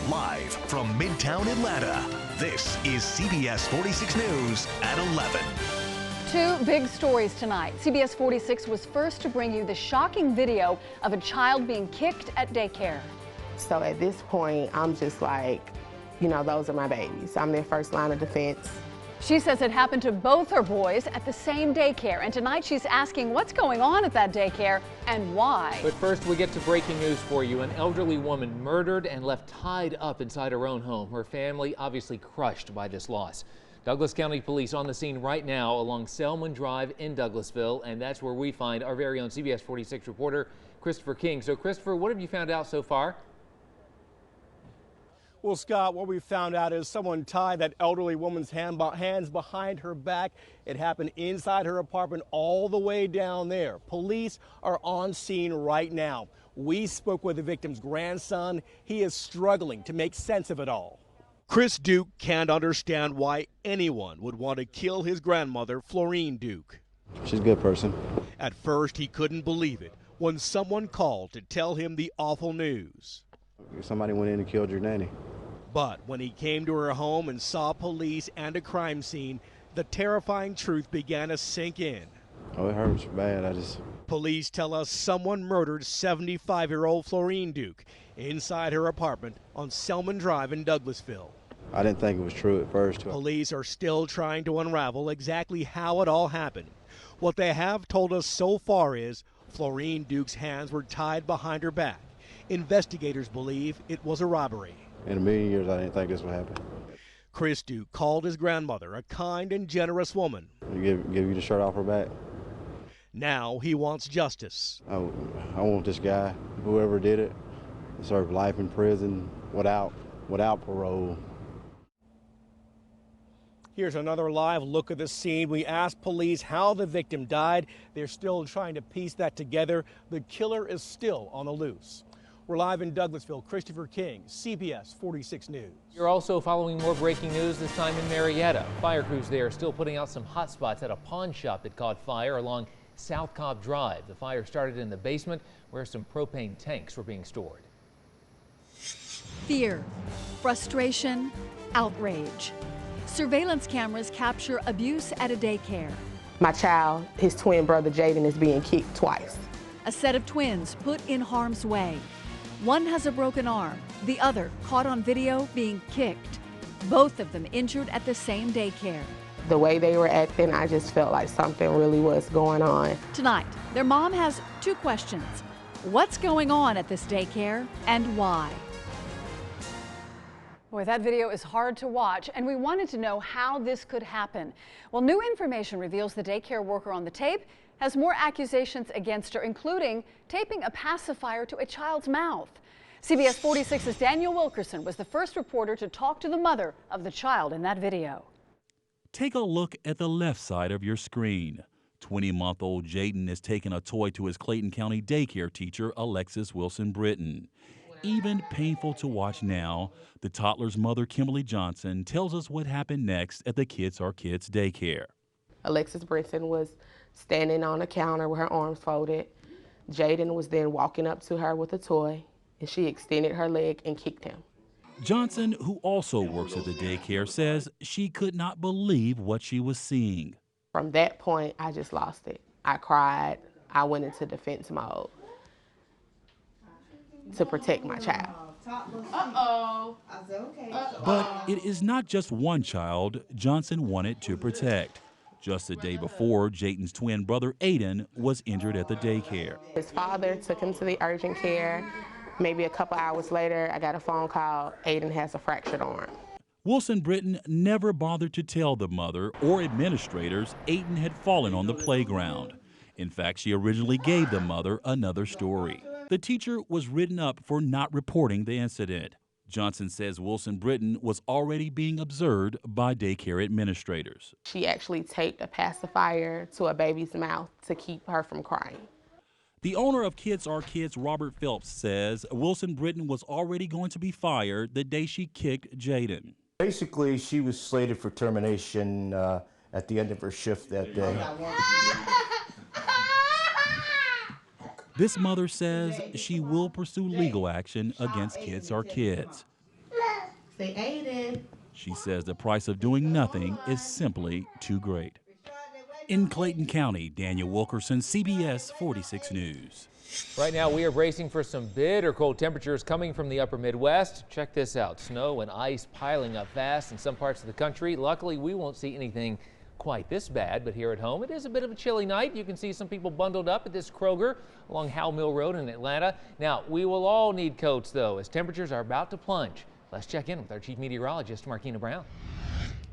Live from Midtown Atlanta, this is CBS 46 News at 11. Two big stories tonight. CBS 46 was first to bring you the shocking video of a child being kicked at daycare. So at this point, I'm just like, you know, those are my babies. I'm their first line of defense. She says it happened to both her boys at the same daycare. And tonight she's asking what's going on at that daycare and why. But first, we get to breaking news for you. An elderly woman murdered and left tied up inside her own home. Her family obviously crushed by this loss. Douglas County Police on the scene right now along Selman Drive in Douglasville, and that's where we find our very own CBS 46 reporter, Christopher King. So, Christopher, what have you found out so far? Well, Scott, what we found out is someone tied that elderly woman's hands behind her back. It happened inside her apartment all the way down there. Police are on scene right now. We spoke with the victim's grandson. He is struggling to make sense of it all. Chris Duke can't understand why anyone would want to kill his grandmother, Florine Duke. She's a good person. At first, he couldn't believe it when someone called to tell him the awful news. Somebody went in and killed your nanny. But when he came to her home and saw police and a crime scene, the terrifying truth began to sink in. Oh, it hurts bad. Police tell us someone murdered 75-year-old Florine Duke inside her apartment on Selman Drive in Douglasville. I didn't think it was true at first. Police are still trying to unravel exactly how it all happened. What they have told us so far is Florine Duke's hands were tied behind her back. Investigators believe it was a robbery. In a million years, I didn't think this would happen. Chris Duke called his grandmother a kind and generous woman. Give you the shirt off her back. Now he wants justice. I want this guy, whoever did it, to serve life in prison without parole. Here's another live look at the scene. We asked police how the victim died. They're still trying to piece that together. The killer is still on the loose. We're live in Douglasville. Christopher King, CBS 46 News. You're also following more breaking news, this time in Marietta. Fire crews there still putting out some hot spots at a pawn shop that caught fire along South Cobb Drive. The fire started in the basement where some propane tanks were being stored. Fear, frustration, outrage. Surveillance cameras capture abuse at a daycare. My child, his twin brother Jaden, is being kicked twice. A set of twins put in harm's way. One has a broken arm, the other caught on video being kicked. Both of them injured at the same daycare. The way they were acting, I just felt like something really was going on. Tonight, their mom has two questions. What's going on at this daycare and why? Boy, that video is hard to watch, and we wanted to know how this could happen. Well, new information reveals the daycare worker on the tape has more accusations against her, including taping a pacifier to a child's mouth. CBS 46's Daniel Wilkerson was the first reporter to talk to the mother of the child in that video. Take a look at the left side of your screen. 20-month-old Jaden is taking a toy to his Clayton County daycare teacher, Alexis Wilson Britton. Even painful to watch now, the toddler's mother, Kimberly Johnson, tells us what happened next at the Kids Are Kids daycare. Alexis Britton was standing on the counter with her arms folded. Jaden was then walking up to her with a toy, and she extended her leg and kicked him. Johnson, who also works at the daycare, says she could not believe what she was seeing. From that point, I just lost it. I cried. I went into defense mode to protect my child. But it is not just one child Johnson wanted to protect. Just the day before, Jaden's twin brother, Aiden, was injured at the daycare. His father took him to the urgent care. Maybe a couple hours later, I got a phone call. Aiden has a fractured arm. Wilson Britton never bothered to tell the mother or administrators Aiden had fallen on the playground. In fact, she originally gave the mother another story. The teacher was written up for not reporting the incident. Johnson says Wilson Britton was already being observed by daycare administrators. She actually taped a pacifier to a baby's mouth to keep her from crying. The owner of Kids Are Kids, Robert Phelps, says Wilson Britton was already going to be fired the day she kicked Jaden. Basically, she was slated for termination at the end of her shift that day. This mother says she will pursue legal action against Kids Are Kids. Say Aiden. She says the price of doing nothing is simply too great. In Clayton County, Daniel Wilkerson, CBS 46 News. Right now, we are bracing for some bitter cold temperatures coming from the upper Midwest. Check this out. Snow and ice piling up fast in some parts of the country. Luckily, we won't see anything quite this bad, but here at home, it is a bit of a chilly night. You can see some people bundled up at this Kroger along Howell Mill Road in Atlanta. Now, we will all need coats, though, as temperatures are about to plunge. Let's check in with our chief meteorologist, Markina Brown.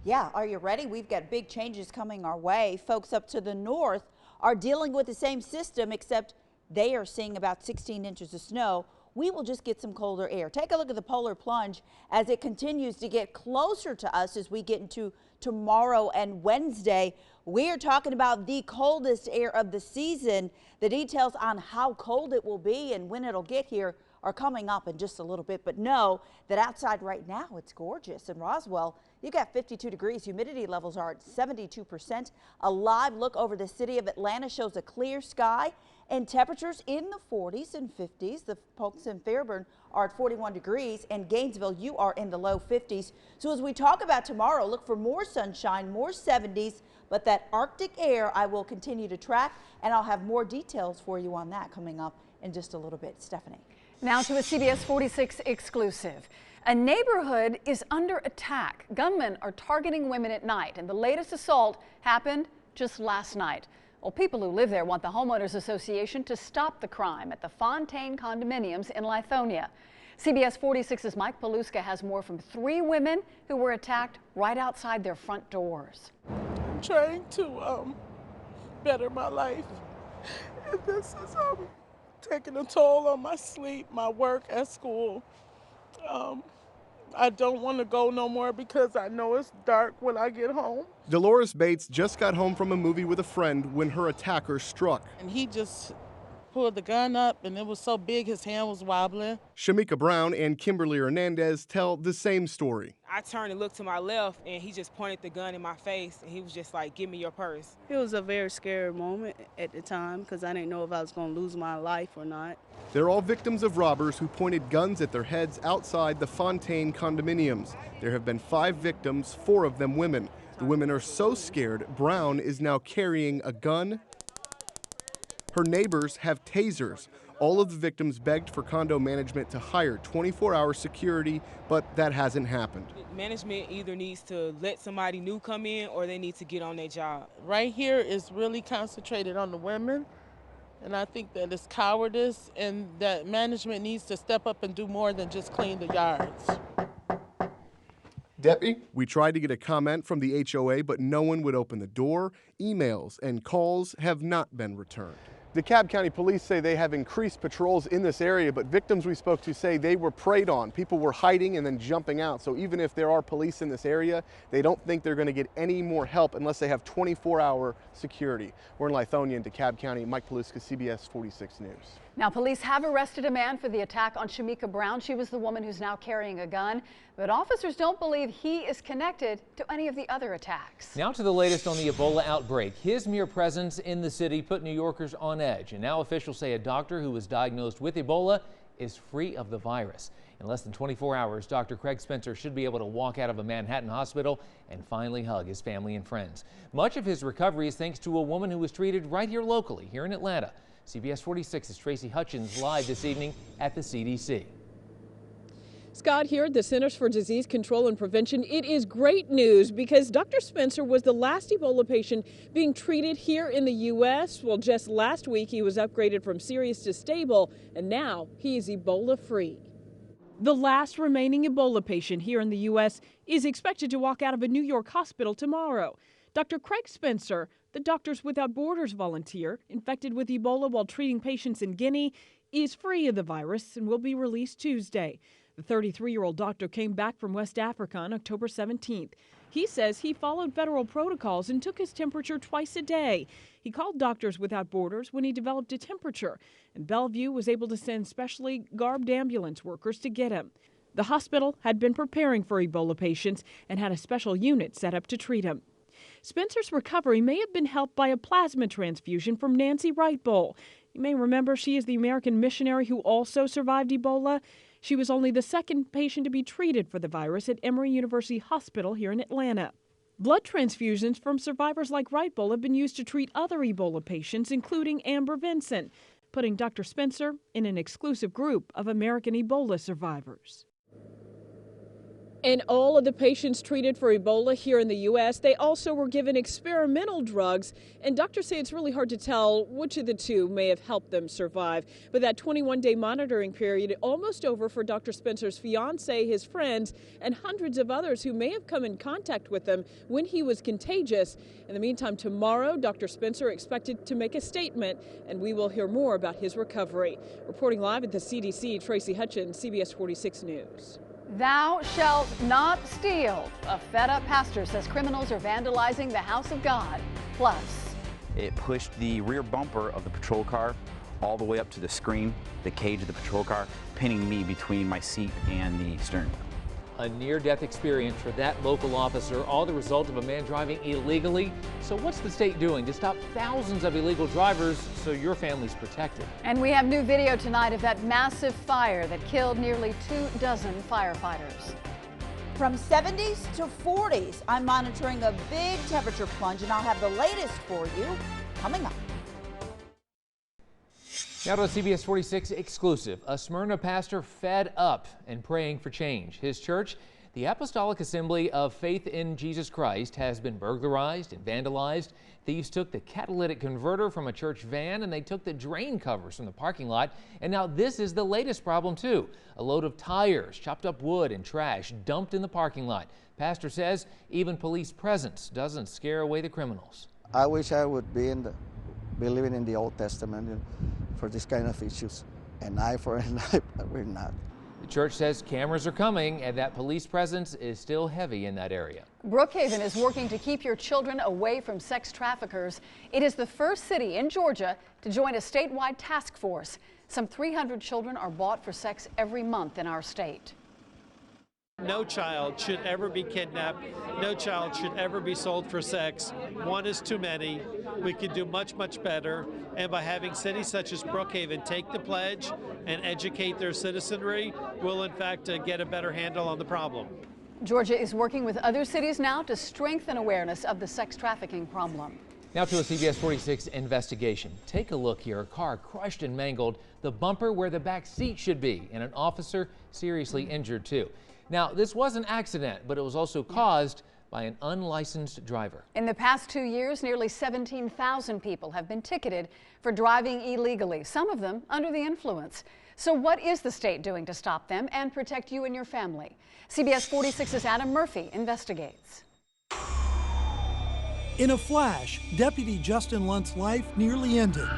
Yeah, are you ready? We've got big changes coming our way. Folks up to the north are dealing with the same system, except they are seeing about 16 inches of snow. We will just get some colder air. Take a look at the polar plunge as it continues to get closer to us as we get into tomorrow and Wednesday. We are talking about the coldest air of the season. The details on how cold it will be and when it'll get here are coming up in just a little bit, but know that outside right now it's gorgeous. In Roswell, you got 52 degrees. Humidity levels are at 72%. A live look over the city of Atlanta shows a clear sky and temperatures in the 40s and 50s. The folks in Fairburn are at 41 degrees, and Gainesville, you are in the low 50s. So as we talk about tomorrow, look for more sunshine, more 70s, but that Arctic air I will continue to track, and I'll have more details for you on that coming up in just a little bit. Stephanie. Now to a CBS 46 exclusive. A neighborhood is under attack. Gunmen are targeting women at night, and the latest assault happened just last night. Well, people who live there want the Homeowners Association to stop the crime at the Fontaine condominiums in Lithonia. CBS 46's Mike Paluska has more from 3 women who were attacked right outside their front doors. I'm trying to better my life, and this is taking a toll on my sleep, my work at school. I don't want to go no more because I know it's dark when I get home. Dolores Bates just got home from a movie with a friend when her attacker struck. And he just pulled the gun up, and it was so big his hand was wobbling. Shamika Brown and Kimberly Hernandez tell the same story. I turned and looked to my left, and he just pointed the gun in my face, and he was just like, "Give me your purse." It was a very scary moment at the time because I didn't know if I was going to lose my life or not. They're all victims of robbers who pointed guns at their heads outside the Fontaine condominiums. There have been 5 victims, 4 of them women. The women are so scared, Brown is now carrying a gun. Her neighbors have tasers. All of the victims begged for condo management to hire 24-hour security, but that hasn't happened. Management either needs to let somebody new come in or they need to get on their job. Right here is really concentrated on the women, and I think that it's cowardice and that management needs to step up and do more than just clean the yards. Deputy? We tried to get a comment from the HOA, but no one would open the door. Emails and calls have not been returned. DeKalb County Police say they have increased patrols in this area, but victims we spoke to say they were preyed on. People were hiding and then jumping out. So even if there are police in this area, they don't think they're going to get any more help unless they have 24-hour security. We're in Lithonia in DeKalb County. Mike Paluska, CBS 46 News. Now, police have arrested a man for the attack on Shamika Brown. She was the woman who's now carrying a gun, but officers don't believe he is connected to any of the other attacks. Now to the latest on the Ebola outbreak. His mere presence in the city put New Yorkers on edge, and now officials say a doctor who was diagnosed with Ebola is free of the virus. In less than 24 hours, Dr. Craig Spencer should be able to walk out of a Manhattan hospital and finally hug his family and friends. Much of his recovery is thanks to a woman who was treated right here locally, here in Atlanta. CBS 46's Tracy Hutchins live this evening at the CDC. Scott here at the Centers for Disease Control and Prevention. It is great news because Dr. Spencer was the last Ebola patient being treated here in the U.S. Well, just last week he was upgraded from serious to stable, and now he is Ebola free. The last remaining Ebola patient here in the U.S. is expected to walk out of a New York hospital tomorrow. Dr. Craig Spencer, the Doctors Without Borders volunteer, infected with Ebola while treating patients in Guinea, is free of the virus and will be released Tuesday. The 33-year-old doctor came back from West Africa on October 17th. He says he followed federal protocols and took his temperature twice a day. He called Doctors Without Borders when he developed a temperature, and Bellevue was able to send specially garbed ambulance workers to get him. The hospital had been preparing for Ebola patients and had a special unit set up to treat him. Spencer's recovery may have been helped by a plasma transfusion from Nancy Wright Bowl. You may remember she is the American missionary who also survived Ebola. She was only the second patient to be treated for the virus at Emory University Hospital here in Atlanta. Blood transfusions from survivors like Wright-Bull have been used to treat other Ebola patients, including Amber Vincent, putting Dr. Spencer in an exclusive group of American Ebola survivors. And all of the patients treated for Ebola here in the U.S., they also were given experimental drugs. And doctors say it's really hard to tell which of the two may have helped them survive. But that 21-day monitoring period almost over for Dr. Spencer's fiance, his friends, and hundreds of others who may have come in contact with him when he was contagious. In the meantime, tomorrow, Dr. Spencer expected to make a statement, and we will hear more about his recovery. Reporting live at the CDC, Tracy Hutchins, CBS 46 News. Thou shalt not steal. A fed-up pastor says criminals are vandalizing the house of God. Plus, it pushed the rear bumper of the patrol car all the way up to the screen, the cage of the patrol car, pinning me between my seat and the steering wheel. A near-death experience for that local officer, all the result of a man driving illegally. So what's the state doing to stop thousands of illegal drivers so your family's protected? and we have new video tonight of that massive fire that killed nearly 24 firefighters. From 70s to 40s, I'm monitoring a big temperature plunge, and I'll have the latest for you coming up. Now to a CBS 46 exclusive. A Smyrna pastor fed up and praying for change. His church, the Apostolic Assembly of Faith in Jesus Christ, has been burglarized and vandalized. Thieves took the catalytic converter from a church van, and they took the drain covers from the parking lot. And now this is the latest problem too. A load of tires, chopped up wood, and trash dumped in the parking lot. Pastor says even police presence doesn't scare away the criminals. I wish I would be living in the Old Testament for this kind of issues. An eye for an eye, but we're not. The church says cameras are coming and that police presence is still heavy in that area. Brookhaven is working to keep your children away from sex traffickers. It is the first city in Georgia to join a statewide task force. Some 300 children are bought for sex every month in our state. No child should ever be kidnapped. No child should ever be sold for sex. One is too many. We could do much, much better. And by having cities such as Brookhaven take the pledge and educate their citizenry, we'll in fact get a better handle on the problem. Georgia is working with other cities now to strengthen awareness of the sex trafficking problem. Now to a CBS 46 investigation. Take a look here. A car crushed and mangled, the bumper where the back seat should be, and an officer seriously injured too. Now, this was an accident, but it was also caused by an unlicensed driver. In the past 2 years, nearly 17,000 people have been ticketed for driving illegally, some of them under the influence. So what is the state doing to stop them and protect you and your family? CBS 46's Adam Murphy investigates. In a flash, Deputy Justin Lunt's life nearly ended.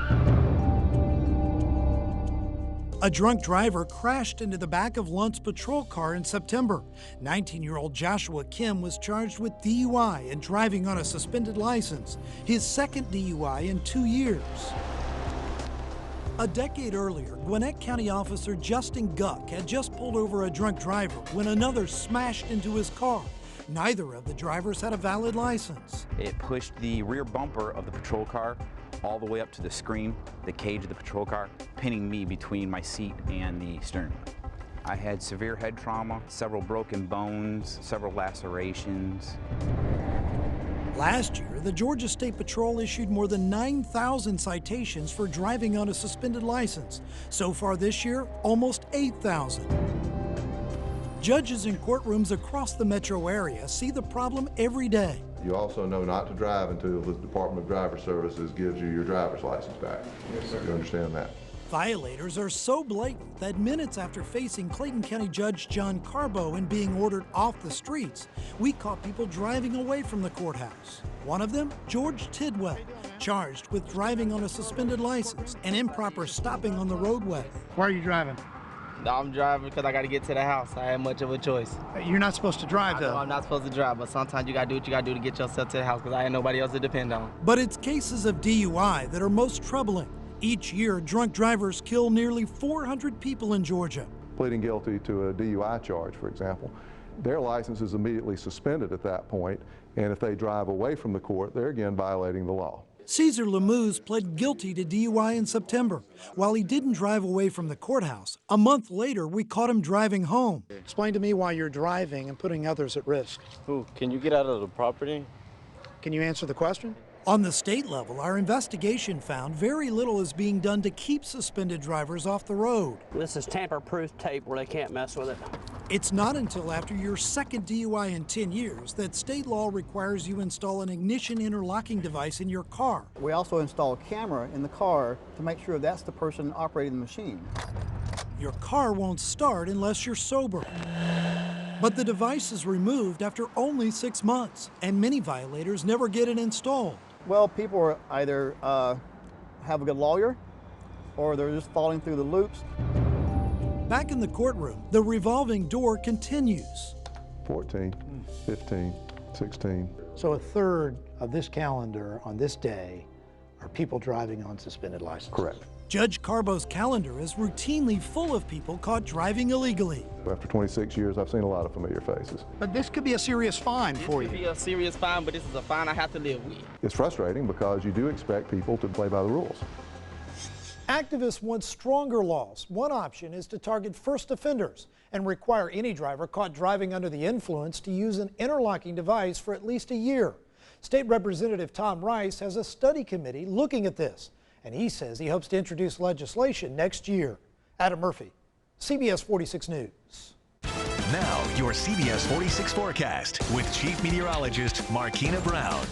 A drunk driver crashed into the back of Lunt's patrol car in September. 19-year-old Joshua Kim was charged with DUI and driving on a suspended license, his second DUI in 2 years. A decade earlier, Gwinnett County officer Justin Guck had just pulled over a drunk driver when another smashed into his car. Neither of the drivers had a valid license. It pushed the rear bumper of the patrol car all the way up to the screen, the cage of the patrol car, pinning me between my seat and the steering wheel. I had severe head trauma, several broken bones, several lacerations. Last year, the Georgia State Patrol issued more than 9,000 citations for driving on a suspended license. So far this year, almost 8,000. Judges in courtrooms across the metro area see the problem every day. You also know not to drive until the Department of Driver Services gives you your driver's license back. Yes, sir. You understand that? Violators are so blatant that minutes after facing Clayton County Judge John Carbo and being ordered off the streets, we caught people driving away from the courthouse. One of them, George Tidwell, charged with driving on a suspended license and improper stopping on the roadway. Why are you driving? I'm driving because I got to get to the house. I had much of a choice. You're not supposed to drive, though. I'm not supposed to drive, but sometimes you got to do what you got to do to get yourself to the house because I had nobody else to depend on. But it's cases of DUI that are most troubling. Each year, drunk drivers kill nearly 400 people in Georgia. Pleading guilty to a DUI charge, for example, their license is immediately suspended at that point, and if they drive away from the court, they're again violating the law. Cesar Lemuse pled guilty to DUI in September. While he didn't drive away from the courthouse, a month later we caught him driving home. Explain to me why you're driving and putting others at risk. Ooh, can you get out of the property? Can you answer the question? On the state level, our investigation found very little is being done to keep suspended drivers off the road. This is tamper-proof tape where they can't mess with it. It's not until after your second DUI in 10 years that state law requires you install an ignition interlocking device in your car. We also install a camera in the car to make sure that's the person operating the machine. Your car won't start unless you're sober. But the device is removed after only 6 months, and many violators never get it installed. Well, people are either have a good lawyer or they're just falling through the loops. Back in the courtroom, the revolving door continues. 14, 15, 16. So a third of this calendar on this day are people driving on suspended license. Correct. Judge Carbo's calendar is routinely full of people caught driving illegally. After 26 years, I've seen a lot of familiar faces. But this could be a serious fine for you. This could be a serious fine, but this is a fine I have to live with. It's frustrating because you do expect people to play by the rules. Activists want stronger laws. One option is to target first offenders and require any driver caught driving under the influence to use an interlocking device for at least a year. State Representative Tom Rice has a study committee looking at this, and he says he hopes to introduce legislation next year. Adam Murphy, CBS 46 News. Now, your CBS 46 forecast with Chief Meteorologist Markina Brown.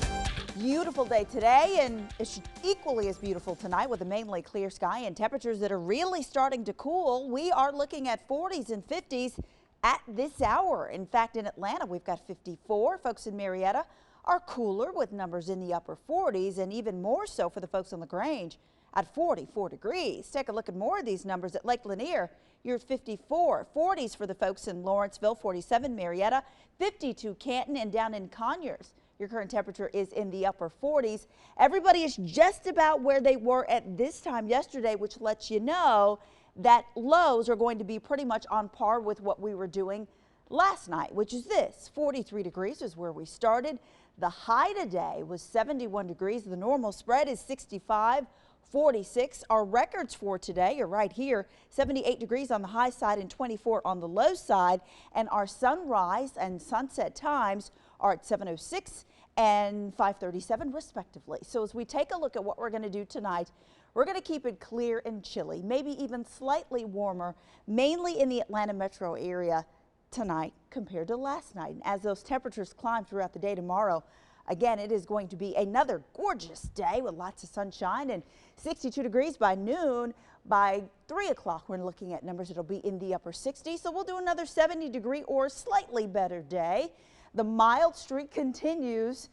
Beautiful day today, and it's equally as beautiful tonight with a mainly clear sky and temperatures that are really starting to cool. We are looking at 40s and 50s at this hour. In fact, in Atlanta, we've got 54. Folks in Marietta are cooler with numbers in the upper 40s, and even more so for the folks on LaGrange at 44 degrees. Take a look at more of these numbers at Lake Lanier. You're at 54. 40s for the folks in Lawrenceville, 47 Marietta, 52 Canton, and down in Conyers. Your current temperature is in the upper 40s. Everybody is just about where they were at this time yesterday, which lets you know that lows are going to be pretty much on par with what we were doing last night, which is this. 43 degrees is where we started. The high today was 71 degrees. The normal spread is 65, 46. Our records for today are right here, 78 degrees on the high side and 24 on the low side. And our sunrise and sunset times are at 7:06 and 5:37 respectively. So as we take a look at what we're going to do tonight, we're going to keep it clear and chilly, maybe even slightly warmer, mainly in the Atlanta metro area tonight compared to last night. And as those temperatures climb throughout the day tomorrow, again, it is going to be another gorgeous day with lots of sunshine and 62 degrees by noon. By 3 o'clock, we're looking at numbers that'll be in the upper 60s. So we'll do another 70 degree or slightly better day. The mild streak continues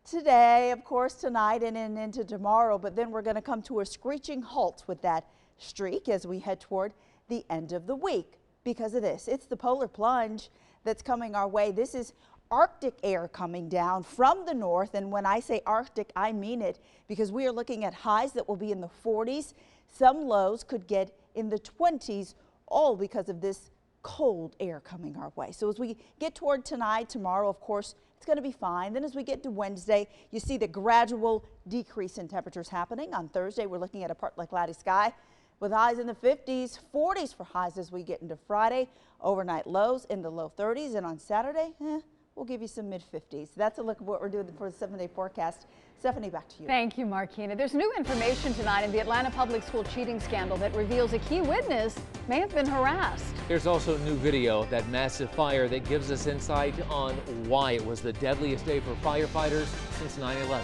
today, of course, tonight and into tomorrow, but then we're going to come to a screeching halt with that streak as we head toward the end of the week. Because of this, it's the polar plunge that's coming our way. This is Arctic air coming down from the north, and when I say Arctic, I mean it, because we are looking at highs that will be in the 40s. Some lows could get in the 20s, all because of this cold air coming our way. So as we get toward tonight, tomorrow, of course, it's going to be fine. Then as we get to Wednesday, you see the gradual decrease in temperatures happening. On Thursday, we're looking at a partly cloudy sky with highs in the 50s, 40s for highs as we get into Friday. Overnight lows in the low 30s, and on Saturday, we'll give you some mid-50s. That's a look at what we're doing for the 7-day forecast. Stephanie, back to you. Thank you, Markina. There's new information tonight in the Atlanta public school cheating scandal that reveals a key witness may have been harassed. There's also new video of that massive fire that gives us insight on why it was the deadliest day for firefighters since 9/11.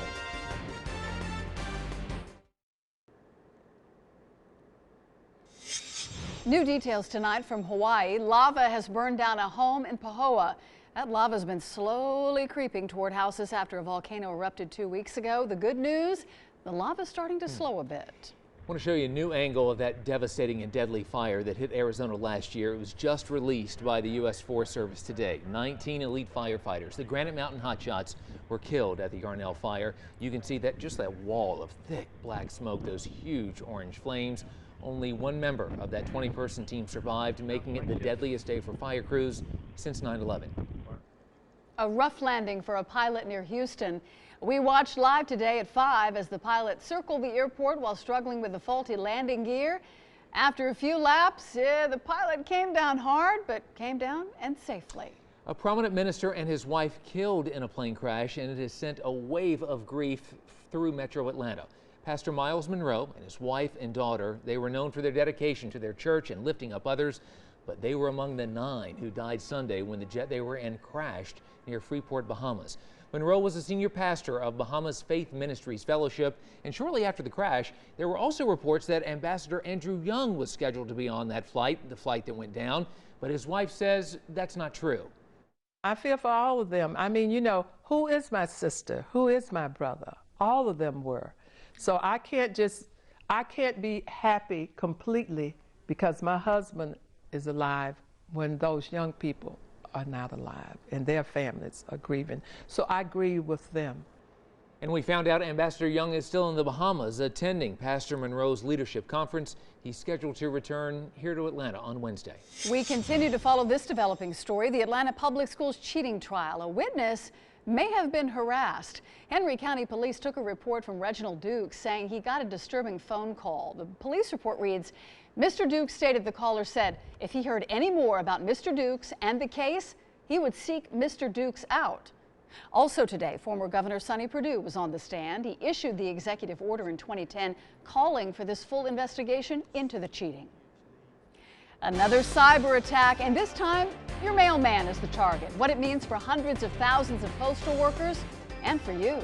New details tonight from Hawaii. Lava has burned down a home in Pahoa. That lava has been slowly creeping toward houses after a volcano erupted 2 weeks ago. The good news, the lava is starting to slow a bit. I want to show you a new angle of that devastating and deadly fire that hit Arizona last year. It was just released by the U.S. Forest Service today. 19 elite firefighters, the Granite Mountain Hotshots, were killed at the Yarnell fire. You can see that just that wall of thick black smoke, those huge orange flames. Only one member of that 20-person team survived, making it the deadliest day for fire crews since 9/11. A rough landing for a pilot near Houston. We watched live today at 5 as the pilot circled the airport while struggling with the faulty landing gear. After a few laps, the pilot came down hard, but came down and safely. A prominent minister and his wife killed in a plane crash, and it has sent a wave of grief through Metro Atlanta. Pastor Miles Monroe and his wife and daughter, they were known for their dedication to their church and lifting up others, but they were among the 9 who died Sunday when the jet they were in crashed near Freeport, Bahamas. Monroe was a senior pastor of Bahamas Faith Ministries Fellowship, and shortly after the crash, there were also reports that Ambassador Andrew Young was scheduled to be on that flight, the flight that went down, but his wife says that's not true. I feel for all of them. I mean, you know, who is my sister? Who is my brother? All of them were. So I can't be happy completely because my husband is alive when those young people are not alive and their families are grieving. So I grieve with them. And we found out Ambassador Young is still in the Bahamas attending Pastor Monroe's leadership conference. He's scheduled to return here to Atlanta on Wednesday. We continue to follow this developing story, the Atlanta Public Schools cheating trial. A witness may have been harassed. Henry County Police took a report from Reginald Dukes saying he got a disturbing phone call. The police report reads, Mr. Dukes stated the caller said if he heard any more about Mr. Dukes and the case, he would seek Mr. Dukes out. Also today, former Governor Sonny Perdue was on the stand. He issued the executive order in 2010 calling for this full investigation into the cheating. Another cyber attack, and this time your mailman is the target. What it means for hundreds of thousands of postal workers and for you.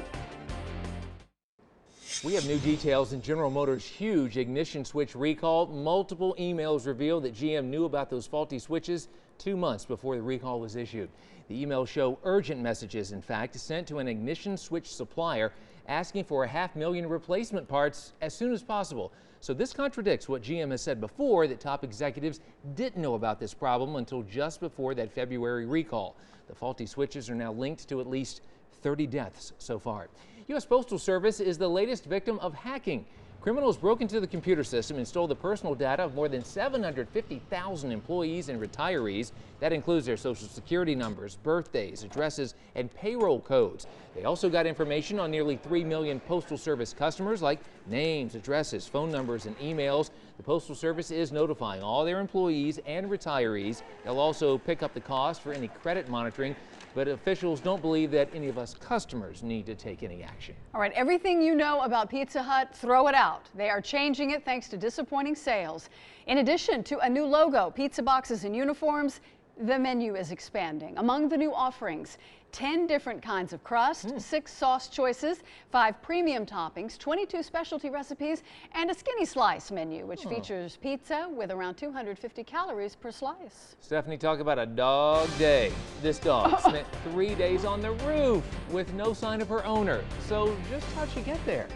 We have new details in General Motors' huge ignition switch recall. Multiple emails reveal that GM knew about those faulty switches 2 months before the recall was issued. The emails show urgent messages, in fact, sent to an ignition switch supplier asking for 500,000 replacement parts as soon as possible. So this contradicts what GM has said before, that top executives didn't know about this problem until just before that February recall. The faulty switches are now linked to at least 30 deaths so far. U.S. Postal Service is the latest victim of hacking. Criminals broke into the computer system and stole the personal data of more than 750,000 employees and retirees. That includes their social security numbers, birthdays, addresses, and payroll codes. They also got information on nearly 3 million Postal Service customers, like names, addresses, phone numbers, and emails. The Postal Service is notifying all their employees and retirees. They'll also pick up the cost for any credit monitoring. But officials don't believe that any of us customers need to take any action. All right, everything you know about Pizza Hut, throw it out. They are changing it thanks to disappointing sales. In addition to a new logo, pizza boxes, and uniforms, the menu is expanding. Among the new offerings, 10 different kinds of crust, 6 sauce choices, 5 premium toppings, 22 specialty recipes, and a skinny slice menu, which features pizza with around 250 calories per slice. Stephanie, talk about a dog day. This dog spent 3 days on the roof with no sign of her owner. So just how'd she get there?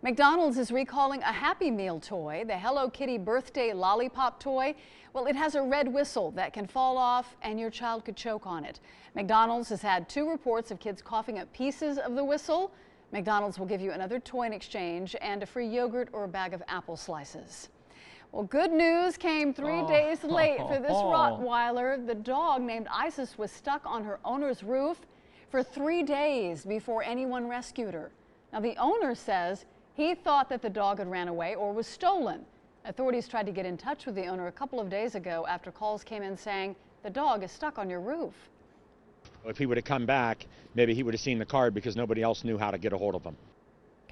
McDonald's is recalling a Happy Meal toy, the Hello Kitty birthday lollipop toy. Well, it has a red whistle that can fall off and your child could choke on it. McDonald's has had 2 reports of kids coughing up pieces of the whistle. McDonald's will give you another toy in exchange and a free yogurt or a bag of apple slices. Well, good news came 3 days late for this Rottweiler. The dog named Isis was stuck on her owner's roof for 3 days before anyone rescued her. Now, the owner says he thought that the dog had ran away or was stolen. Authorities tried to get in touch with the owner a couple of days ago after calls came in saying the dog is stuck on your roof. If he would have come back, maybe he would have seen the card because nobody else knew how to get a hold of him.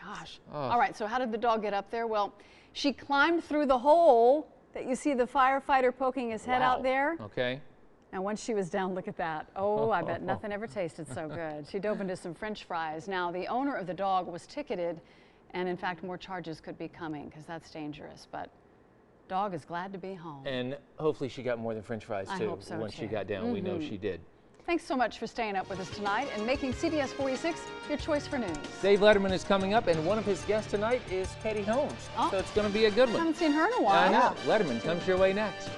Gosh. All right, so how did the dog get up there? Well, she climbed through the hole that you see the firefighter poking his head out there. Okay. And once she was down, look at that. Oh, I bet nothing ever tasted so good. She dove into some French fries. Now, the owner of the dog was ticketed, and in fact, more charges could be coming because that's dangerous. But dog is glad to be home. And hopefully she got more than French fries, too. I hope so, Once too. she got down, we know she did. Thanks so much for staying up with us tonight and making CBS 46 your choice for news. Dave Letterman is coming up, and one of his guests tonight is Katie Holmes. So it's going to be a good one. I haven't seen her in a while. I know. Letterman comes your way next.